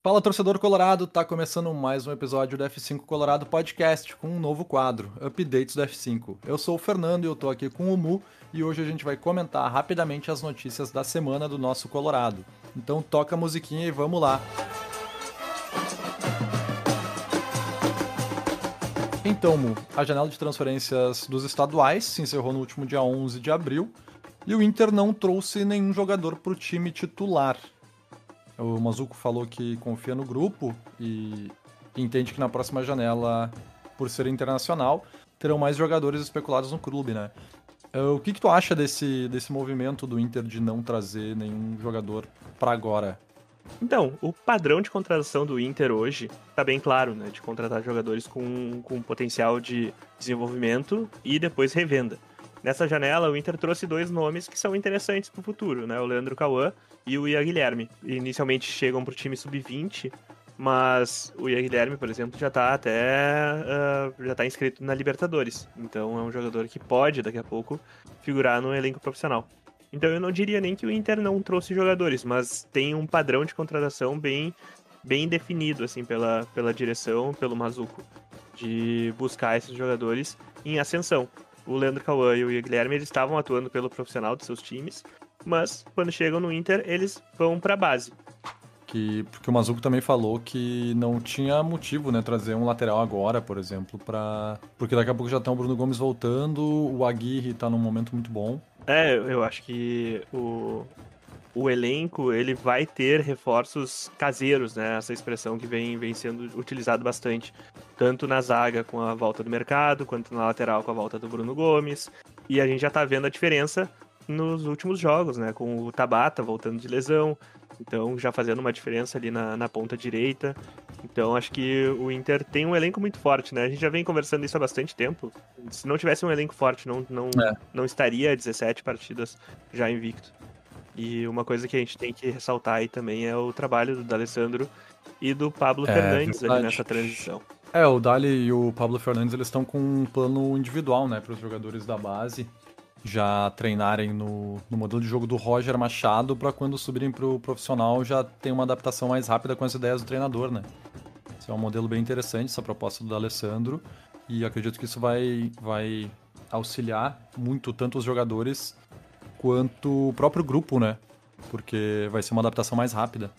Fala, torcedor colorado, tá começando mais um episódio do F5 Colorado Podcast com um novo quadro, Updates do F5. Eu sou o Fernando e eu tô aqui com o Mu e hoje a gente vai comentar rapidamente as notícias da semana do nosso Colorado. Então toca a musiquinha e vamos lá. Então, Mu, a janela de transferências dos estaduais se encerrou no último dia 11 de abril e o Inter não trouxe nenhum jogador pro time titular. O Mazuco falou que confia no grupo e entende que na próxima janela, por ser internacional, terão mais jogadores especulados no clube, né? O que tu acha desse movimento do Inter de não trazer nenhum jogador pra agora? Então, o padrão de contratação do Inter hoje tá bem claro, né? De contratar jogadores com potencial de desenvolvimento e depois revenda. Nessa janela, o Inter trouxe dois nomes que são interessantes para o futuro, né? O Leandro Cauã e o Ian Guilherme. Inicialmente chegam para o time sub-20, mas o Ian Guilherme, por exemplo, já tá já tá inscrito na Libertadores. Então é um jogador que pode, daqui a pouco, figurar no elenco profissional. Então eu não diria nem que o Inter não trouxe jogadores, mas tem um padrão de contratação bem definido, assim, pela direção, pelo Mazuco, de buscar esses jogadores em ascensão. O Leandro Cauã e o Ian Guilherme, eles estavam atuando pelo profissional dos seus times, mas quando chegam no Inter, eles vão pra base. Porque o Mazuco também falou que não tinha motivo, né, trazer um lateral agora, por exemplo, porque daqui a pouco já tá o Bruno Gomes voltando, o Aguirre tá num momento muito bom. Eu acho que o elenco ele vai ter reforços caseiros, né? Essa expressão que vem sendo utilizado bastante, tanto na zaga com a volta do Mercado, quanto na lateral com a volta do Bruno Gomes. E a gente já tá vendo a diferença nos últimos jogos, né? Com o Tabata voltando de lesão, então já fazendo uma diferença ali na ponta direita. Então acho que o Inter tem um elenco muito forte, né? A gente já vem conversando isso há bastante tempo. Se não tivesse um elenco forte, não estaria 17 partidas já invicto. E uma coisa que a gente tem que ressaltar aí também é o trabalho do D'Alessandro e do Pablo É Fernandes ali verdade. nessa transição. O Dali e o Pablo Fernandes, eles estão com um plano individual, né, para os jogadores da base já treinarem no modelo de jogo do Roger Machado para quando subirem pro profissional já ter uma adaptação mais rápida com as ideias do treinador, né? Esse é um modelo bem interessante, essa proposta do D'Alessandro, e acredito que isso vai auxiliar muito tanto os jogadores quanto o próprio grupo, né? Porque vai ser uma adaptação mais rápida.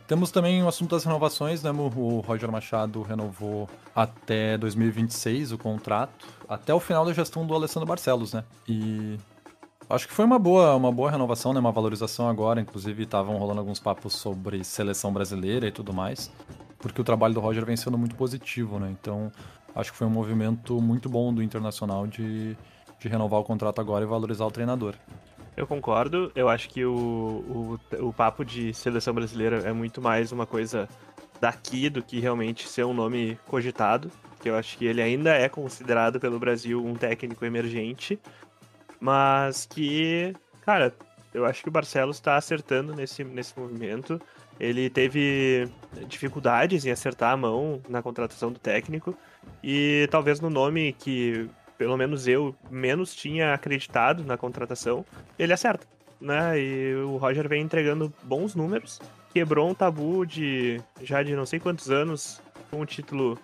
Temos também o assunto das renovações, né? O Roger Machado renovou até 2026 o contrato, até o final da gestão do Alessandro Barcelos, né? E acho que foi uma boa renovação, né? Uma valorização agora, inclusive estavam rolando alguns papos sobre seleção brasileira e tudo mais, porque o trabalho do Roger vem sendo muito positivo, né? Então, acho que foi um movimento muito bom do Internacional de renovar o contrato agora e valorizar o treinador. Eu concordo, eu acho que o papo de seleção brasileira é muito mais uma coisa daqui do que realmente ser um nome cogitado, que eu acho que ele ainda é considerado pelo Brasil um técnico emergente, mas que, cara, eu acho que o Barcelos está acertando nesse movimento. Ele teve dificuldades em acertar a mão na contratação do técnico e talvez no nome que pelo menos eu menos tinha acreditado na contratação, ele acerta, né? E o Roger vem entregando bons números, quebrou um tabu já de não sei quantos anos com o título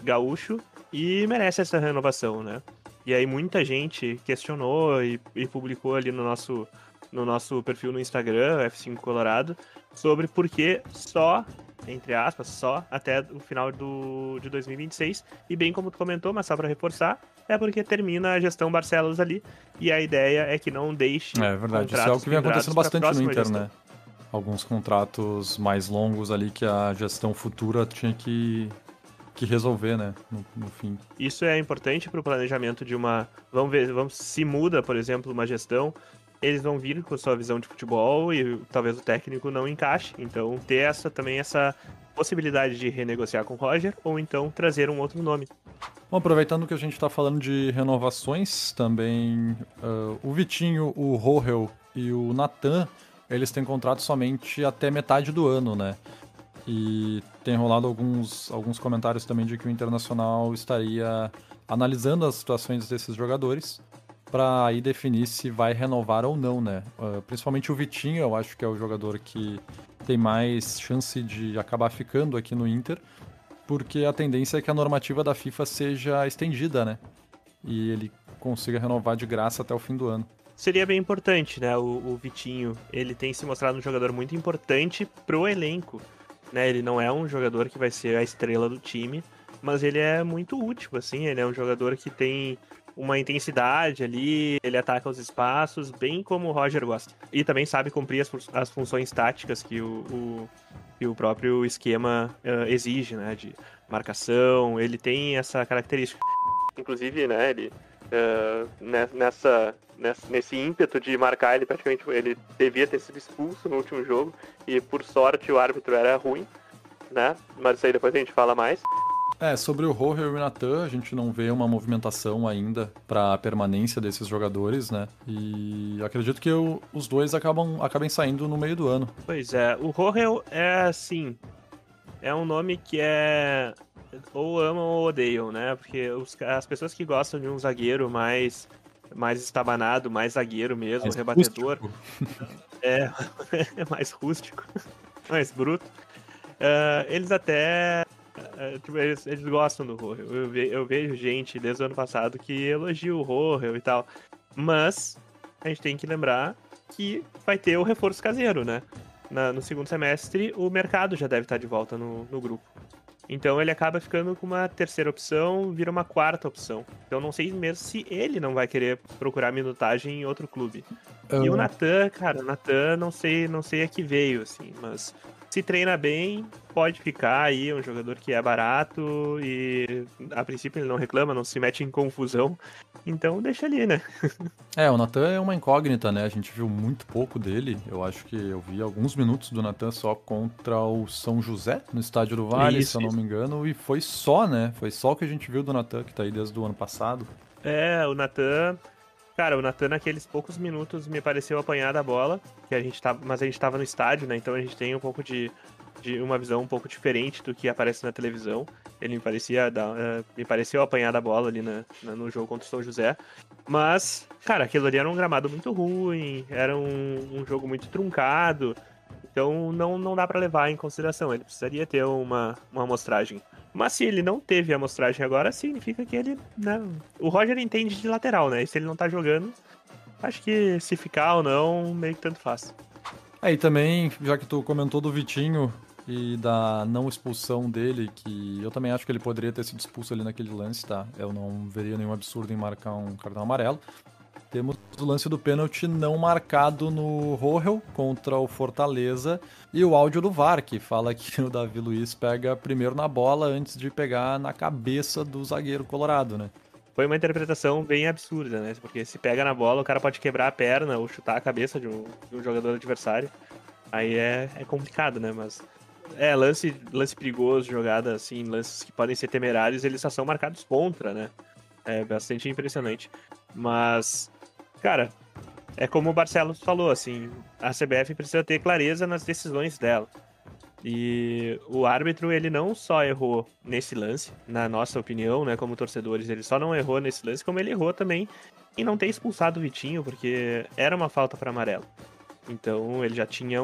gaúcho e merece essa renovação, né? E aí muita gente questionou e publicou ali no nosso perfil no Instagram, F5 Colorado, sobre por que só, entre aspas, só até o final de 2026. E bem como tu comentou, mas só para reforçar, é porque termina a gestão Barcelos ali e a ideia é que não deixe É verdade, isso é algo contratos que vem acontecendo pendurados para a bastante no próxima Inter, gestão. né? Alguns contratos mais longos ali que a gestão futura tinha que resolver, né? No fim. Isso é importante para o planejamento de uma. Vamos se muda, por exemplo, uma gestão, eles vão vir com sua visão de futebol e talvez o técnico não encaixe. Então, ter essa possibilidade de renegociar com o Roger ou então trazer um outro nome. Bom, aproveitando que a gente tá falando de renovações, também o Vitinho, o Rohel e o Natan, eles têm contrato somente até metade do ano, né? E tem rolado alguns comentários também de que o Internacional estaria analisando as situações desses jogadores para aí definir se vai renovar ou não, né? Principalmente o Vitinho, eu acho que é o jogador que tem mais chance de acabar ficando aqui no Inter, porque a tendência é que a normativa da FIFA seja estendida, né? E ele consiga renovar de graça até o fim do ano. Seria bem importante, né? O Vitinho, ele tem se mostrado um jogador muito importante pro elenco, né? Ele não é um jogador que vai ser a estrela do time, mas ele é muito útil, assim. Ele é um jogador que tem uma intensidade ali, ele ataca os espaços, bem como o Roger gosta. E também sabe cumprir as funções táticas que o próprio esquema exige, né? De marcação, ele tem essa característica. Inclusive, né, ele nesse ímpeto de marcar, ele devia ter sido expulso no último jogo, e por sorte o árbitro era ruim, né? Mas isso aí depois a gente fala mais. Sobre o Roger e o Natan, a gente não vê uma movimentação ainda para a permanência desses jogadores, né? E acredito que os dois acabem saindo no meio do ano. Pois é, o Roger é assim, é um nome que é ou amam ou odeiam, né? Porque as pessoas que gostam de um zagueiro mais estabanado, mais zagueiro mesmo, Mais rebatedor, rústico. é mais rústico, mais bruto, eles até tipo, eles gostam do Rohel. Eu vejo gente desde o ano passado que elogia o Rohel e tal. Mas a gente tem que lembrar que vai ter o reforço caseiro, né? No segundo semestre, o mercado já deve estar de volta no grupo. Então ele acaba ficando com uma terceira opção, vira uma quarta opção. Então não sei mesmo se ele não vai querer procurar minutagem em outro clube. E o Natan, cara, não sei a que veio, assim, mas se treina bem, pode ficar aí, é um jogador que é barato e a princípio ele não reclama, não se mete em confusão, então deixa ali, né? O Natan é uma incógnita, né? A gente viu muito pouco dele. Eu acho que eu vi alguns minutos do Natan só contra o São José, no Estádio do Vale, se eu não me engano, e foi só, né? Foi só o que a gente viu do Natan, que tá aí desde o ano passado. O Natan... Cara, o Natan, naqueles poucos minutos, me pareceu apanhar da bola, mas a gente tava no estádio, né? Então a gente tem um pouco de uma visão um pouco diferente do que aparece na televisão. Ele me pareceu apanhar da bola ali no jogo contra o São José. Mas, cara, aquilo ali era um gramado muito ruim, era um jogo muito truncado. Então não dá pra levar em consideração. Ele precisaria ter uma amostragem. Mas se ele não teve a amostragem agora, significa que ele, né, o Roger entende de lateral, né? E se ele não tá jogando, acho que se ficar ou não, meio que tanto faz. E também, já que tu comentou do Vitinho e da não expulsão dele, que eu também acho que ele poderia ter sido expulso ali naquele lance, tá? Eu não veria nenhum absurdo em marcar um cartão amarelo. Temos o lance do pênalti não marcado no Rohel contra o Fortaleza e o áudio do VAR, que fala que o Davi Luiz pega primeiro na bola antes de pegar na cabeça do zagueiro colorado, né? Foi uma interpretação bem absurda, né? Porque se pega na bola, o cara pode quebrar a perna ou chutar a cabeça de um jogador adversário. Aí é complicado, né? Mas lance perigoso, jogada assim, lances que podem ser temerários, eles só são marcados contra, né? É bastante impressionante. Mas, cara, é como o Barcelos falou, assim, a CBF precisa ter clareza nas decisões dela. E o árbitro, ele não só errou nesse lance, na nossa opinião, né, como torcedores, ele só não errou nesse lance, como ele errou também em não ter expulsado o Vitinho, porque era uma falta para amarelo. Então ele já tinha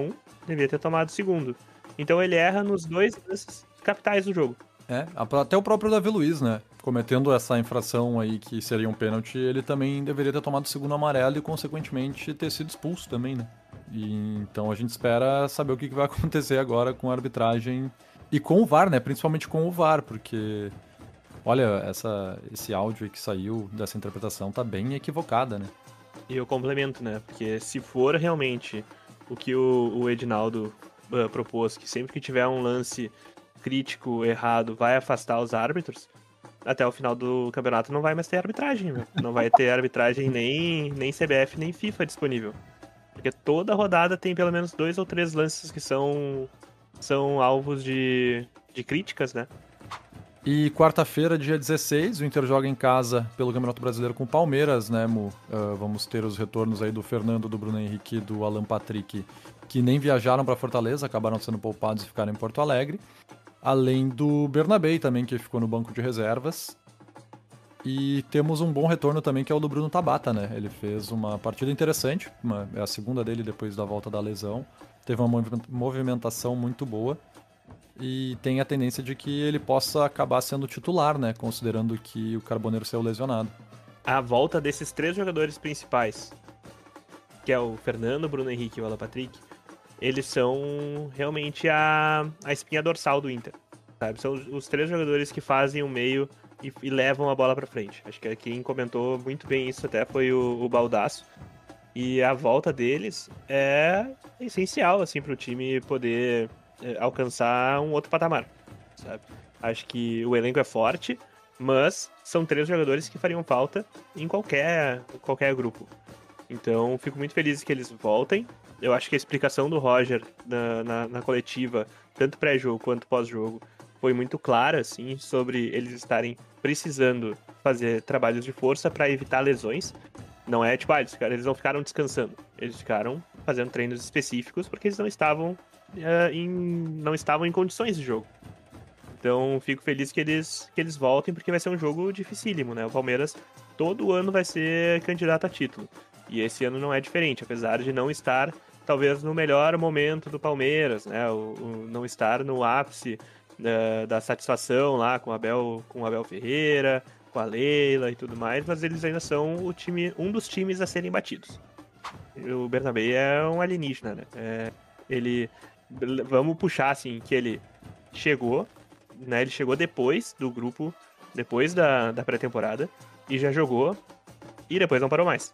devia ter tomado o segundo. Então ele erra nos dois lances capitais do jogo. Até o próprio Davi Luiz, né? Cometendo essa infração aí que seria um pênalti, ele também deveria ter tomado o segundo amarelo e, consequentemente, ter sido expulso também, né? Então a gente espera saber o que vai acontecer agora com a arbitragem e com o VAR, né? Principalmente com o VAR, porque, olha, esse áudio aí que saiu dessa interpretação tá bem equivocada, né? E eu complemento, né? Porque se for realmente o que o Edinaldo propôs, que sempre que tiver um lance crítico errado vai afastar os árbitros, até o final do campeonato não vai mais ter arbitragem, né? Não vai ter arbitragem nem CBF, nem FIFA disponível. Porque toda rodada tem pelo menos 2 ou 3 lances que são alvos de críticas, né? E quarta-feira, dia 16, o Inter joga em casa pelo Campeonato Brasileiro com o Palmeiras, né, Mu? Vamos ter os retornos aí do Fernando, do Bruno Henrique e do Alan Patrick, que nem viajaram para Fortaleza, acabaram sendo poupados e ficaram em Porto Alegre. Além do Bernabei também, que ficou no banco de reservas. E temos um bom retorno também, que é o do Bruno Tabata, né? Ele fez uma partida interessante, é a segunda dele depois da volta da lesão. teve uma movimentação muito boa e tem a tendência de que ele possa acabar sendo titular, né? Considerando que o Carboneiro saiu lesionado. A volta desses 3 jogadores principais, que é o Fernando, o Bruno Henrique e o Alan Patrick, eles são realmente a espinha dorsal do Inter, sabe? São os 3 jogadores que fazem o meio e levam a bola pra frente. Acho que quem comentou muito bem isso até foi o Baldasso. E a volta deles é essencial, assim, pro time poder alcançar um outro patamar, sabe? Acho que o elenco é forte, mas são 3 jogadores que fariam falta em qualquer grupo. Então, fico muito feliz que eles voltem. Eu acho que a explicação do Roger na coletiva, tanto pré-jogo quanto pós-jogo, foi muito clara, assim, sobre eles estarem precisando fazer trabalhos de força para evitar lesões. Não é tipo, eles não ficaram descansando. Eles ficaram fazendo treinos específicos porque eles não estavam em condições de jogo. Então, fico feliz que eles voltem, porque vai ser um jogo dificílimo, né? O Palmeiras todo ano vai ser candidato a título. E esse ano não é diferente, apesar de não estar, talvez, no melhor momento do Palmeiras, né? O não estar no ápice da satisfação lá com o Abel Ferreira, com a Leila e tudo mais, mas eles ainda são um dos times a serem batidos. O Bernabé é um alienígena, né? Vamos puxar, assim, que ele chegou, né? Ele chegou depois do grupo, depois da pré-temporada, e já jogou, e depois não parou mais.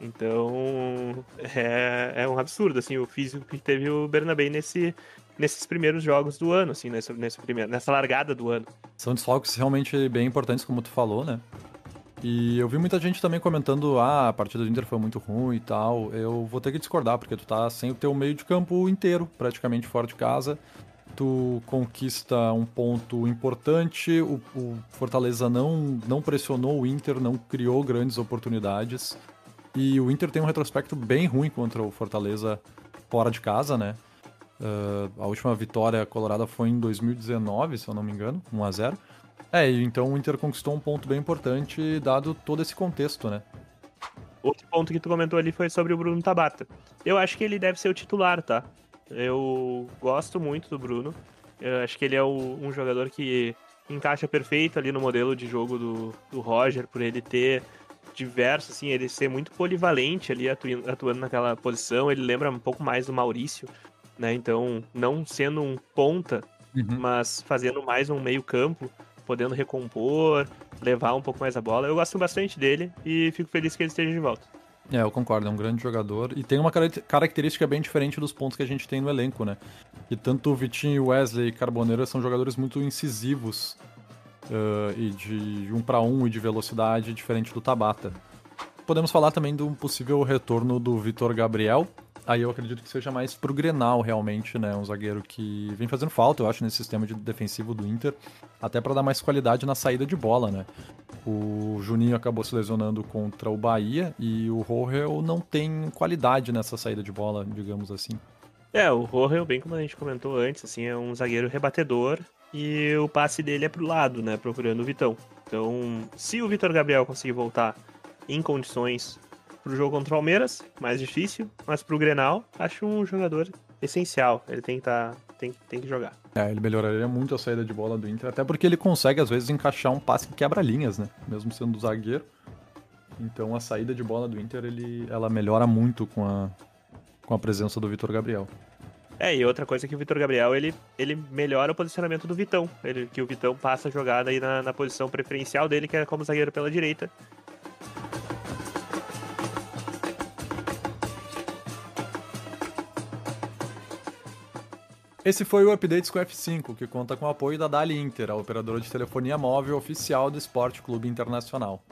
Então, é um absurdo, assim, o físico que teve o Bernabé nesses primeiros jogos do ano, assim, nessa largada do ano. São desfalques realmente bem importantes, como tu falou, né? E eu vi muita gente também comentando, a partida do Inter foi muito ruim e tal. Eu vou ter que discordar, porque tu tá sem o teu meio de campo inteiro, praticamente fora de casa. Tu conquista um ponto importante, o Fortaleza não pressionou o Inter, não criou grandes oportunidades. E o Inter tem um retrospecto bem ruim contra o Fortaleza fora de casa, né? A última vitória colorada foi em 2019, se eu não me engano, 1-0. Então o Inter conquistou um ponto bem importante, dado todo esse contexto, né? Outro ponto que tu comentou ali foi sobre o Bruno Tabata. Eu acho que ele deve ser o titular, tá? Eu gosto muito do Bruno. Eu acho que ele é um jogador que encaixa perfeito ali no modelo de jogo do Roger, por ele ter diversos, assim, ele ser muito polivalente ali, atuando naquela posição. Ele lembra um pouco mais do Maurício, né? Então, não sendo um ponta, mas fazendo mais um meio campo, podendo recompor, levar um pouco mais a bola. Eu gosto bastante dele e fico feliz que ele esteja de volta. Eu concordo, é um grande jogador. E tem uma característica bem diferente dos pontos que a gente tem no elenco, né? E tanto o Vitinho, Wesley e Carboneiro são jogadores muito incisivos e de 1-1 e de velocidade, diferente do Tabata. Podemos falar também do possível retorno do Vitor Gabriel. Aí eu acredito que seja mais pro Grenal, realmente, né? Um zagueiro que vem fazendo falta, eu acho, nesse sistema defensivo do Inter. Até para dar mais qualidade na saída de bola, né? O Juninho acabou se lesionando contra o Bahia e o Rohel não tem qualidade nessa saída de bola, digamos assim. O Rohel, bem como a gente comentou antes, assim, é um zagueiro rebatedor e o passe dele é pro lado, né? Procurando o Vitão. Então, se o Vitor Gabriel conseguir voltar em condições pro jogo contra o Palmeiras, mais difícil, mas pro Grenal, acho um jogador essencial. Ele tem que jogar. Ele melhoraria muito a saída de bola do Inter, até porque ele consegue, às vezes, encaixar um passe que quebra linhas, né? Mesmo sendo zagueiro. Então a saída de bola do Inter, ela melhora muito com a presença do Vitor Gabriel. E outra coisa é que o Vitor Gabriel, ele melhora o posicionamento do Vitão. Que o Vitão passa a jogada aí na posição preferencial dele, que é como zagueiro pela direita. Esse foi o Updates com F5, que conta com o apoio da Dali Inter, a operadora de telefonia móvel oficial do Esporte Clube Internacional.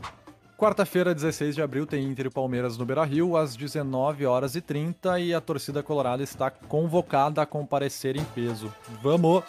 Quarta-feira, 16 de abril, tem Inter e Palmeiras no Beira-Rio, às 19h30, e a torcida colorada está convocada a comparecer em peso. Vamos!